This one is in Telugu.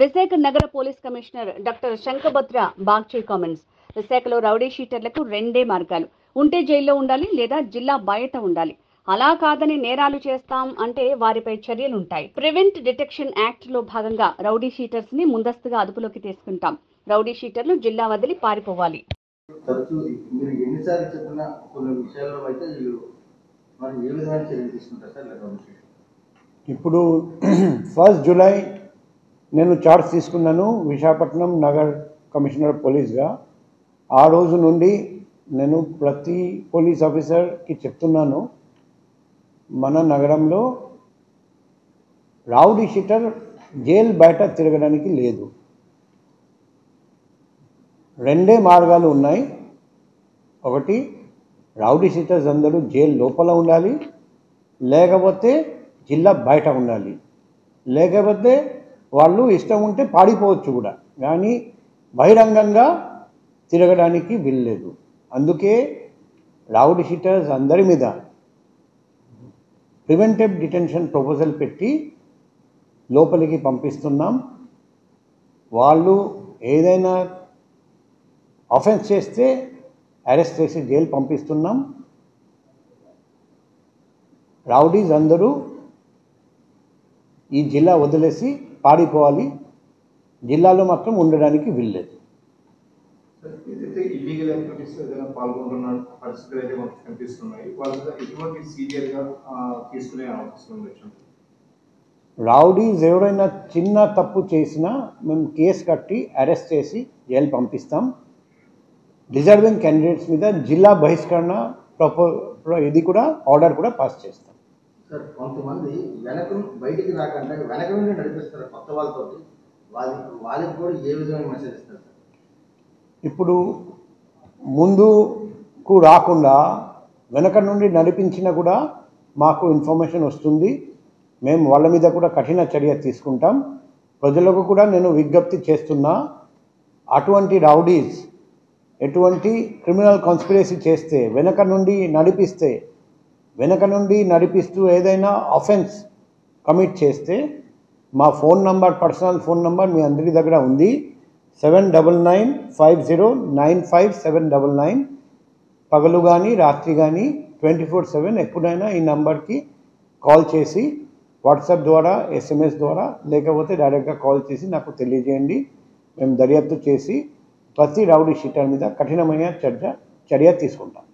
విశాఖ నగర police commissioner doctor Shankhabrata Bagchi comments. విశాఖలో రౌడీ షీటర్లకు రెండే మార్గాలు. ఉంటే జైల్లో ఉండాలి లేదా జిల్లా బయట ఉండాలి. అలా కాదని నేరాలు చేస్తాం అంటే వారిపై చర్యలుంటాయి. ప్రివెంట్ డిటెక్షన్ యాక్ట్ లో భాగంగా రౌడీ షీటర్స్ ని ముందస్తుగా అదుపులోకి తీసుకుంటాం. రౌడీ షీటర్లు జిల్లా వదిలి పారిపోవాలి. ఇప్పుడు 1 జూలై నేను చార్జ్ తీసుకున్నాను విశాఖపట్నం నగర్ కమిషనర్ పోలీస్గా. ఆ రోజు నుండి నేను ప్రతి పోలీస్ ఆఫీసర్కి చెప్తున్నాను, మన నగరంలో రౌడీ షీటర్ జైలు బయట తిరగడానికి లేదు. రెండే మార్గాలు ఉన్నాయి. ఒకటి, రౌడీ షీటర్స్ అందరూ జైలు లోపల ఉండాలి, లేకపోతే జిల్లా బయట ఉండాలి. లేకపోతే వాళ్ళు ఇష్టం ఉంటే పాడిపోవచ్చు కూడా, కానీ బహిరంగంగా తిరగడానికి వీల్లేదు. అందుకే రౌడీ షీటర్స్ అందరి మీద ప్రివెంటివ్ డిటెన్షన్ ప్రపోజల్ పెట్టి లోపలికి పంపిస్తున్నాం. వాళ్ళు ఏదైనా ఆఫెన్స్ చేస్తే అరెస్ట్ చేసి జైలు పంపిస్తున్నాం. రౌడీస్ అందరూ ఈ జిల్లా వదిలేసి పారిపోవాలి, జిల్లాలో మాత్రం ఉండడానికి వీల్లేదు. రౌడీస్ ఎవరైనా చిన్న తప్పు చేసినా మేము కేసు కట్టి అరెస్ట్ చేసి జైలు పంపిస్తాం. డిజర్వింగ్ క్యాండిడేట్స్ మీద జిల్లా బహిష్కరణ ఇది కూడా ఆర్డర్ కూడా పాస్ చేస్తాం. సార్, కొంతమంది బయటికి రాకుండా వెనక నుండి నడిపిస్తారు కొత్త వాళ్ళతో, వాళ్ళకి కూడా ఏ విధమైన మెసేజ్ ఇస్తారు సార్? ఇప్పుడు ముందుకు రాకుండా వెనక నుండి నడిపించినా కూడా మాకు ఇన్ఫర్మేషన్ వస్తుంది. మేము వాళ్ళ మీద కూడా కఠిన చర్య తీసుకుంటాం. ప్రజలకు కూడా నేను విజ్ఞప్తి చేస్తున్నా, అటువంటి రౌడీస్ ఎటువంటి క్రిమినల్ కాన్స్పిరసీ చేస్తే వెనక నుండి నడిపిస్తూ ఏదైనా ఆఫెన్స్ కమిట్ చేస్తే మా phone number, personal phone number మీ అందరి దగ్గర ఉంది. 7995095799. పగలు కానీ రాత్రి కానీ 24/7 ఎప్పుడైనా ఈ నంబర్కి కాల్ చేసి వాట్సాప్ ద్వారా, SMS ద్వారా, లేకపోతే డైరెక్ట్గా కాల్ చేసి నాకు తెలియజేయండి. మేము దర్యాప్తు చేసి ప్రతి రౌడీ షీటర్ మీద కఠినమైన చర్య తీసుకుంటాం.